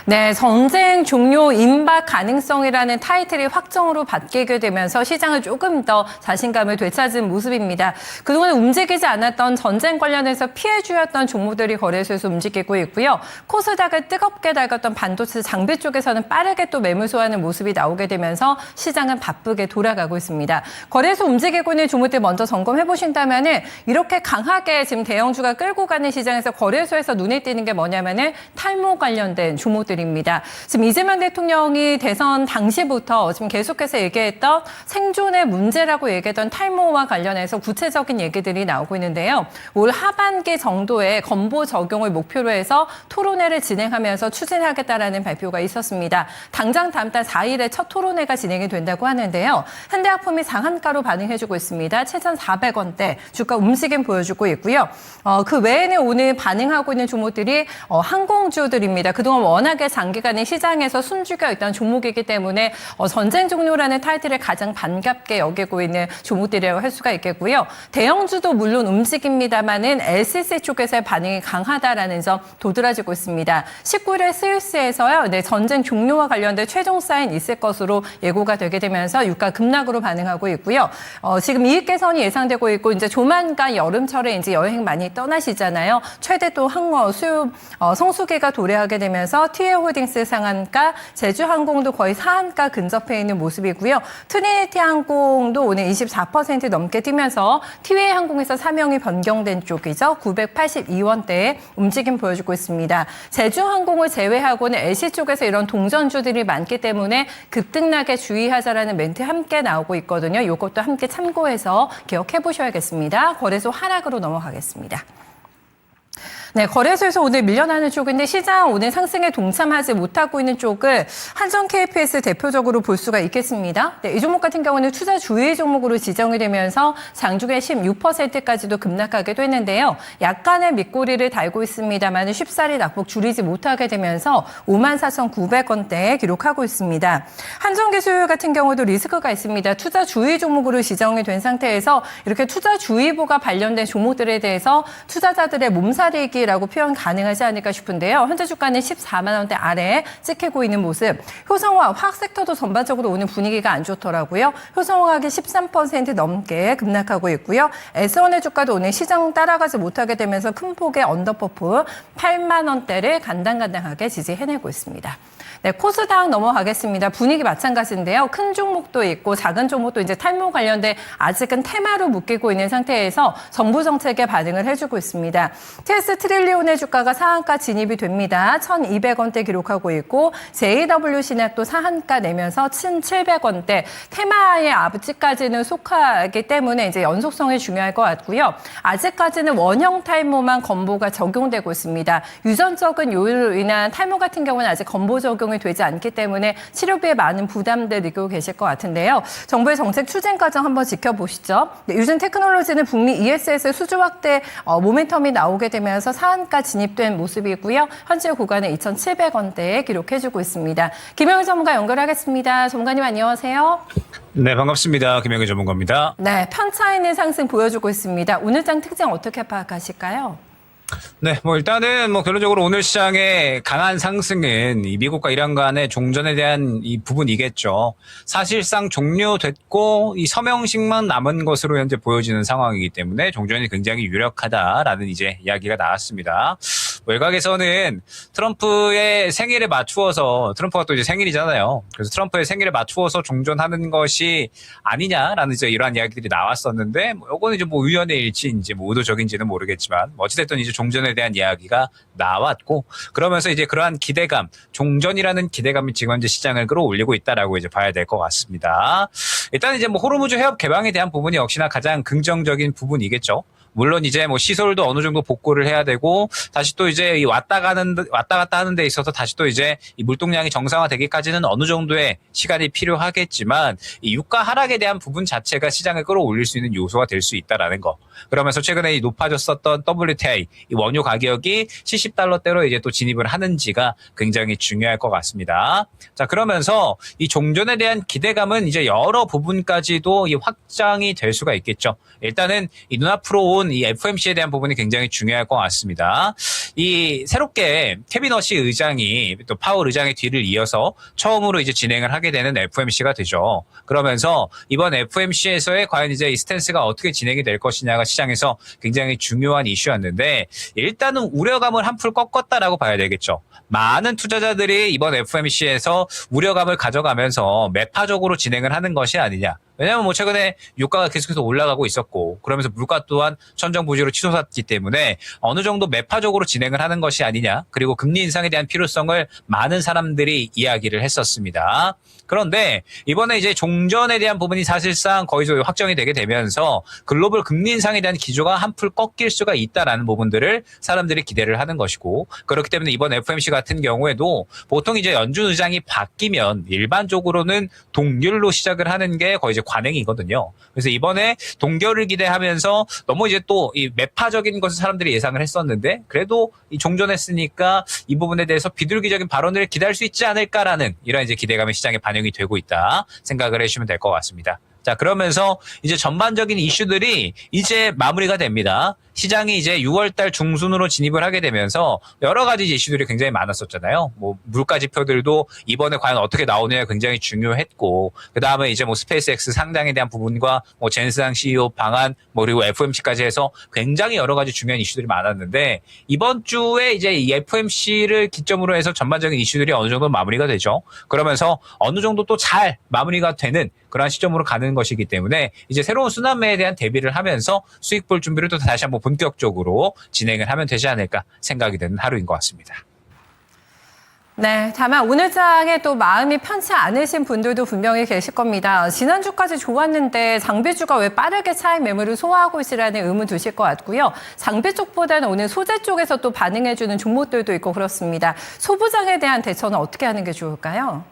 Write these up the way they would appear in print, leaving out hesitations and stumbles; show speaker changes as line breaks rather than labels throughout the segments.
네, 전쟁 종료 임박 가능성이라는 타이틀이 확정으로 바뀌게 되면서 시장을 조금 더 자신감을 되찾은 모습입니다. 그동안 움직이지 않았던 전쟁 관련해서 피해주였던 종목들이 거래소에서 움직이고 있고요. 코스닥을 뜨겁게 달궜던 반도체 장비 쪽에서는 빠르게 또 매물 소화하는 모습이 나오게 되면서 시장은 바쁘게 돌아가고 있습니다. 거래소 움직이고 있는 종목들 먼저 점검해 보신다면은 이렇게 강하게 지금 대형주가 끌고 가는 시장에서 거래소에서 눈에 띄는 게 뭐냐면은 탈모 관련된 종목들입니다. 지금 이재명 대통령이 대선 당시부터 지금 계속해서 얘기했던 생존의 문제라고 얘기했던 탈모와 관련해서 구체적인 얘기들이 나오고 있는데요. 올 하반기 정도에 건보 적용을 목표로 해서 토론회를 진행하면서 추진하겠다라는 발표가 있었습니다. 당장 다음 달 4일에 첫 토론회가 진행이 된다고 하는데요. 현대약품이 상한가로 반응해주고 있습니다. 7,400원대 주가 움직임 보여주고 있고요. 그 외에는 오늘 반응하고 있는 종목들이 항공주들입니다. 그동안 워낙에 장기간의 시장에서 숨죽여 있던 종목이기 때문에 전쟁 종료라는 타이틀을 가장 반갑게 여기고 있는 종목들이라고 할 수가 있겠고요. 대형주도 물론 움직입니다만은 LCC 쪽에서의 반응이 강하다라는 점 도드라지고 있습니다. 19일에 스위스에서요. 네, 전쟁 종료와 관련된 최종 사인 있을 것으로 예고가 되게 되면서 유가 급락으로 반응하고 있고요. 지금 이익 개선이 예상되고 있고 이제 조만간 여름철에 이제 여행 많이 떠나시잖아요. 최대 또 항모 수요 성수기가 도래하게 되면서 TA-홀딩스 상한가, 제주항공도 거의 상한가 근접해 있는 모습이고요. 트리니티 항공도 오늘 24% 넘게 뛰면서 티웨이 항공에서 사명이 변경된 쪽이죠. 982원대에 움직임 보여주고 있습니다. 제주항공을 제외하고는 LC 쪽에서 이런 동전주들이 많기 때문에 급등락에 주의하자라는 멘트 함께 나오고 있거든요. 이것도 함께 참고해서 기억해 보셔야겠습니다. 거래소 하락으로 넘어가겠습니다. 네, 거래소에서 오늘 밀려나는 쪽인데 시장 오늘 상승에 동참하지 못하고 있는 쪽을 한전 KPS 대표적으로 볼 수가 있겠습니다. 네, 이 종목 같은 경우는 투자 주의 종목으로 지정이 되면서 장중에 16%까지도 급락하기도 했는데요. 약간의 밑꼬리를 달고 있습니다만 쉽사리 낙폭 줄이지 못하게 되면서 54,900원대에 기록하고 있습니다. 한전기술 같은 경우도 리스크가 있습니다. 투자 주의 종목으로 지정이 된 상태에서 이렇게 투자 주의보가 발견된 종목들에 대해서 투자자들의 몸살이기 라고 표현 가능하지 않을까 싶은데요. 현재 주가는 14만 원대 아래에 찍히고 있는 모습. 효성화학, 화학 섹터도 전반적으로 오늘 분위기가 안 좋더라고요. 효성화학이 13% 넘게 급락하고 있고요. S1의 주가도 오늘 시장 따라가지 못하게 되면서 큰 폭의 언더퍼프 8만 원대를 간당간당하게 지지해내고 있습니다. 네, 코스닥 넘어가겠습니다. 분위기 마찬가지인데요. 큰 종목도 있고 작은 종목도 이제 탈모 관련된 아직은 테마로 묶이고 있는 상태에서 정부 정책에 반응을 해주고 있습니다. TS 트릴리온의 주가가 상한가 진입이 됩니다. 1,200원대 기록하고 있고 JW 신약도 상한가 내면서 1,700원대 테마의 앞지까지는 속하기 때문에 이제 연속성이 중요할 것 같고요. 아직까지는 원형 탈모만 건보가 적용되고 있습니다. 유전적인 요인으로 인한 탈모 같은 경우는 아직 건보 적용이 되지 않기 때문에 치료비에 많은 부담들 느끼고 계실 것 같은데요. 정부의 정책 추진 과정 한번 지켜보시죠. 네, 유진 테크놀로지는 북미 ESS 수주 확대 모멘텀이 나오게 되면서 상한가 진입된 모습이고요. 현재 구간은 2,700원대에 기록해주고 있습니다. 김영희 전문가 연결하겠습니다. 전문가님 안녕하세요.
네, 반갑습니다. 김영희 전문가입니다.
네, 편차 있는 상승 보여주고 있습니다. 오늘장 특징 어떻게 파악하실까요?
네, 일단은 결론적으로 오늘 시장의 강한 상승은 이 미국과 이란 간의 종전에 대한 이 부분이겠죠. 사실상 종료됐고 이 서명식만 남은 것으로 현재 보여지는 상황이기 때문에 종전이 굉장히 유력하다라는 이제 이야기가 나왔습니다. 외곽에서는 트럼프의 생일에 맞추어서 트럼프가 또 이제 생일이잖아요. 그래서 트럼프의 생일에 맞추어서 종전하는 것이 아니냐라는 이제 이러한 이야기들이 나왔었는데 이거는 이제 우연의 일치인지 의도적인지는 모르겠지만 어찌됐든 이제 종전에 대한 이야기가 나왔고 그러면서 이제 그러한 기대감, 종전이라는 기대감이 지금 현재 시장을 끌어올리고 있다라고 이제 봐야 될 것 같습니다. 일단 이제 호르무즈 해협 개방에 대한 부분이 역시나 가장 긍정적인 부분이겠죠. 물론 이제 시설도 어느 정도 복구를 해야 되고 다시 또 이제 왔다 갔다 하는 데 있어서 다시 또 이제 이 물동량이 정상화되기까지는 어느 정도의 시간이 필요하겠지만 이 유가 하락에 대한 부분 자체가 시장을 끌어올릴 수 있는 요소가 될 수 있다라는 거. 그러면서 최근에 이 높아졌었던 WTI 이 원유 가격이 70달러대로 이제 또 진입을 하는지가 굉장히 중요할 것 같습니다. 자, 그러면서 이 종전에 대한 기대감은 이제 여러 부분까지도 이 확장이 될 수가 있겠죠. 일단은 이 눈앞으로 온 부분, 이 FOMC에 대한 부분이 굉장히 중요할 것 같습니다. 이 새롭게 케빈 허시 의장이 또 파월 의장의 뒤를 이어서 처음으로 이제 진행을 하게 되는 FOMC가 되죠. 그러면서 이번 FOMC에서의 과연 이제 이 스탠스가 어떻게 진행이 될 것이냐가 시장에서 굉장히 중요한 이슈였는데 일단은 우려감을 한풀 꺾었다라고 봐야 되겠죠. 많은 투자자들이 이번 FOMC에서 우려감을 가져가면서 매파적으로 진행을 하는 것이 아니냐. 왜냐하면 뭐 최근에 유가가 계속해서 올라가고 있었고 그러면서 물가 또한 천정부지로 치솟았기 때문에 어느 정도 매파적으로 진행을 하는 것이 아니냐. 그리고 금리 인상에 대한 필요성을 많은 사람들이 이야기를 했었습니다. 그런데 이번에 이제 종전에 대한 부분이 사실상 거의 확정이 되게 되면서 글로벌 금리 인상에 대한 기조가 한풀 꺾일 수가 있다라는 부분들을 사람들이 기대를 하는 것이고 그렇기 때문에 이번 FOMC 같은 경우에도 보통 이제 연준 의장이 바뀌면 일반적으로는 동결로 시작을 하는 게 거의 이제 관행이거든요. 그래서 이번에 동결을 기대하면서 너무 이제 또 이 매파적인 것을 사람들이 예상을 했었는데 그래도 이 종전했으니까 이 부분에 대해서 비둘기적인 발언을 기대할 수 있지 않을까라는 이런 이제 기대감이 시장에 반영이 되고 있다 생각을 해주시면 될 것 같습니다. 자, 그러면서 이제 전반적인 이슈들이 이제 마무리가 됩니다. 시장이 이제 6월달 중순으로 진입을 하게 되면서 여러 가지 이슈들이 굉장히 많았었잖아요. 뭐 물가 지표들도 이번에 과연 어떻게 나오느냐 굉장히 중요했고, 그 다음에 이제 뭐 스페이스X 상장에 대한 부분과 뭐 젠스랑 CEO 방안, 뭐 그리고 FOMC까지 해서 굉장히 여러 가지 중요한 이슈들이 많았는데 이번 주에 이제 이 FOMC를 기점으로 해서 전반적인 이슈들이 어느 정도 마무리가 되죠. 그러면서 어느 정도 또 잘 마무리가 되는 그러한 시점으로 가는 것이기 때문에 이제 새로운 순환매에 대한 대비를 하면서 수익 볼 준비를 또 다시 한번 본격적으로 진행을 하면 되지 않을까 생각이 되는 하루인 것 같습니다.
네, 다만 오늘 장에 또 마음이 편치 않으신 분들도 분명히 계실 겁니다. 지난주까지 좋았는데 장비주가 왜 빠르게 차익 매물을 소화하고 있으라는 의문 드실 것 같고요. 장비 쪽보다는 오늘 소재 쪽에서 또 반응해주는 종목들도 있고 그렇습니다. 소부장에 대한 대처는 어떻게 하는 게 좋을까요?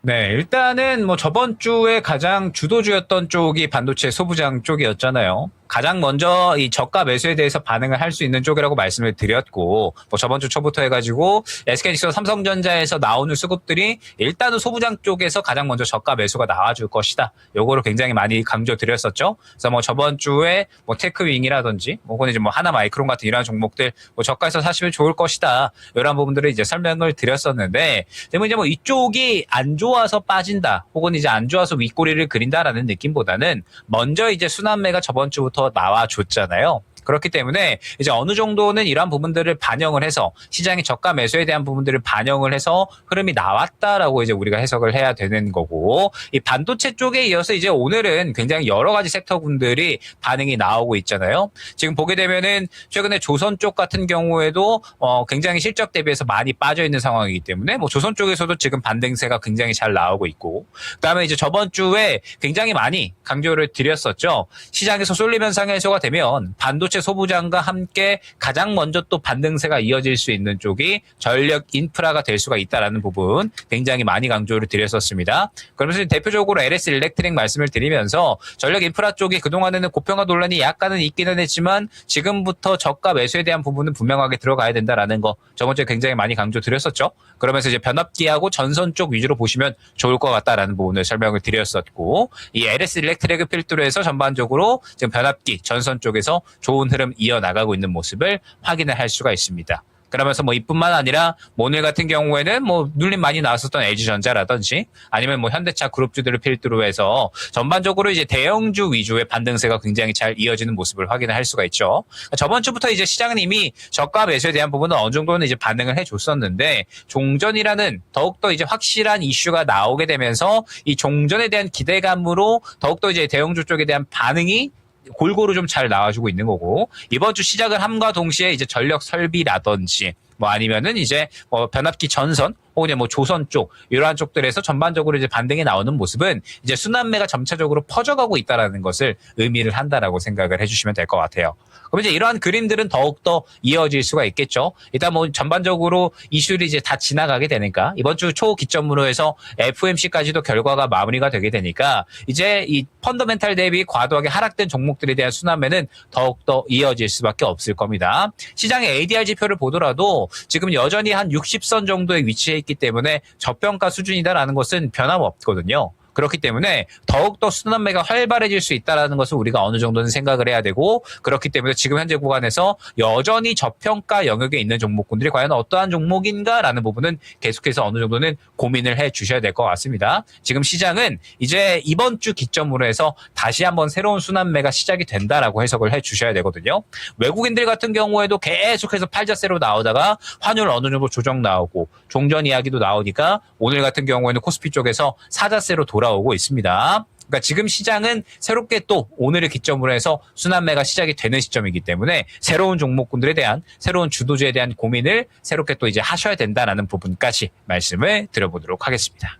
네, 일단은 뭐 저번 주에 가장 주도주였던 쪽이 반도체 소부장 쪽이었잖아요. 가장 먼저 이 저가 매수에 대해서 반응을 할 수 있는 쪽이라고 말씀을 드렸고, 뭐 저번 주 초부터 해가지고 SK하이닉스와 삼성전자에서 나오는 수급들이 일단은 소부장 쪽에서 가장 먼저 저가 매수가 나와줄 것이다. 요거를 굉장히 많이 강조드렸었죠. 그래서 뭐 저번 주에 뭐 테크윙이라든지, 혹은 이제 뭐 하나마이크론 같은 이러한 종목들 뭐 저가에서 사시면 좋을 것이다. 이런 부분들을 이제 설명을 드렸었는데, 그러면 이제 뭐 이쪽이 안 좋아서 빠진다, 혹은 이제 안 좋아서 윗꼬리를 그린다라는 느낌보다는 먼저 이제 순환매가 저번 주부터 나와줬잖아요. 그렇기 때문에 이제 어느 정도는 이러한 부분들을 반영을 해서 시장의 저가 매수에 대한 부분들을 반영을 해서 흐름이 나왔다라고 이제 우리가 해석을 해야 되는 거고, 이 반도체 쪽에 이어서 이제 오늘은 굉장히 여러 가지 섹터군들이 반응이 나오고 있잖아요. 지금 보게 되면은 최근에 조선 쪽 같은 경우에도 굉장히 실적 대비해서 많이 빠져 있는 상황이기 때문에 뭐 조선 쪽에서도 지금 반등세가 굉장히 잘 나오고 있고, 그다음에 이제 저번 주에 굉장히 많이 강조를 드렸었죠. 시장에서 쏠림 현상이 해소가 되면 반도체 소부장과 함께 가장 먼저 또 반등세가 이어질 수 있는 쪽이 전력 인프라가 될 수가 있다라는 부분 굉장히 많이 강조를 드렸었습니다. 그러면서 대표적으로 LS 일렉트릭 말씀을 드리면서 전력 인프라 쪽이 그동안에는 고평가 논란이 약간은 있기는 했지만 지금부터 저가 매수에 대한 부분은 분명하게 들어가야 된다라는 거 저번 주에 굉장히 많이 강조드렸었죠. 그러면서 이제 변압기하고 전선 쪽 위주로 보시면 좋을 것 같다라는 부분을 설명을 드렸었고, 이 LS 일렉트릭을 필두로 해서 전반적으로 지금 변압기, 전선 쪽에서 좋은 흐름 이어나가고 있는 모습을 확인을 할 수가 있습니다. 그러면서 뭐 이뿐만 아니라 뭐 오늘 같은 경우에는 뭐 눌림 많이 나왔었던 LG전자라든지 아니면 뭐 현대차 그룹주들을 필두로 해서 전반적으로 이제 대형주 위주의 반등세가 굉장히 잘 이어지는 모습을 확인을 할 수가 있죠. 저번 주부터 이제 시장은 이미 저가 매수에 대한 부분은 어느 정도는 이제 반응을 해줬었는데 종전이라는 더욱더 이제 확실한 이슈가 나오게 되면서 이 종전에 대한 기대감으로 더욱더 이제 대형주 쪽에 대한 반응이 골고루 좀 잘 나와주고 있는 거고, 이번 주 시작을 함과 동시에 이제 전력 설비라든지 뭐 아니면은 이제 뭐 변압기 전선 혹은 뭐 조선 쪽 이러한 쪽들에서 전반적으로 이제 반등이 나오는 모습은 이제 순환매가 점차적으로 퍼져가고 있다라는 것을 의미를 한다라고 생각을 해주시면 될 것 같아요. 그럼 이제 이러한 그림들은 더욱더 이어질 수가 있겠죠. 일단 뭐 전반적으로 이슈들이 이제 다 지나가게 되니까 이번 주 초 기점으로 해서 FOMC까지도 결과가 마무리가 되게 되니까 이제 이 펀더멘탈 대비 과도하게 하락된 종목들에 대한 순환매는 더욱더 이어질 수밖에 없을 겁니다. 시장의 ADR 지표를 보더라도 지금 여전히 한 60선 정도의 위치에 있기 때문에 저평가 수준이다라는 것은 변함없거든요. 그렇기 때문에 더욱더 순환매가 활발해질 수 있다는 것을 우리가 어느 정도는 생각을 해야 되고, 그렇기 때문에 지금 현재 구간에서 여전히 저평가 영역에 있는 종목군들이 과연 어떠한 종목인가라는 부분은 계속해서 어느 정도는 고민을 해 주셔야 될 것 같습니다. 지금 시장은 이제 이번 주 기점으로 해서 다시 한번 새로운 순환매가 시작이 된다라고 해석을 해 주셔야 되거든요. 외국인들 같은 경우에도 계속해서 팔자세로 나오다가 환율 어느 정도 조정 나오고 종전 이야기도 나오니까 오늘 같은 경우에는 코스피 쪽에서 사자세로 돌아오고 있습니다. 그러니까 지금 시장은 새롭게 또 오늘을 기점으로 해서 순환매가 시작이 되는 시점이기 때문에 새로운 종목군들에 대한, 새로운 주도주에 대한 고민을 새롭게 또 이제 하셔야 된다라는 부분까지 말씀을 드려보도록 하겠습니다.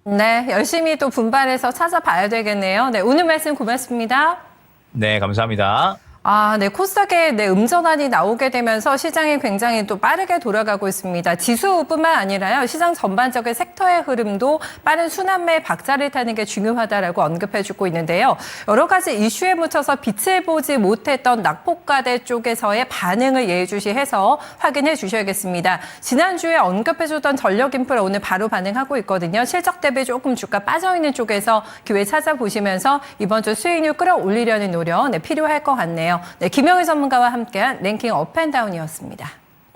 네, 열심히 또 분발해서 찾아봐야 되겠네요. 네, 오늘 말씀 고맙습니다.
네, 감사합니다.
네, 코스닥에 음전환이 나오게 되면서 시장이 굉장히 또 빠르게 돌아가고 있습니다. 지수뿐만 아니라요, 시장 전반적인 섹터의 흐름도 빠른 순환매 박자를 타는 게 중요하다라고 언급해주고 있는데요. 여러 가지 이슈에 묻혀서 빛을 보지 못했던 낙폭과대 쪽에서의 반응을 예의주시해서 확인해 주셔야겠습니다. 지난주에 언급해줬던 전력인프라 오늘 바로 반응하고 있거든요. 실적 대비 조금 주가 빠져있는 쪽에서 기회 찾아보시면서 이번 주 수익률 끌어올리려는 노력 필요할 것 같네요. 네, 김영희 전문가와 함께한 랭킹 업앤다운이었습니다.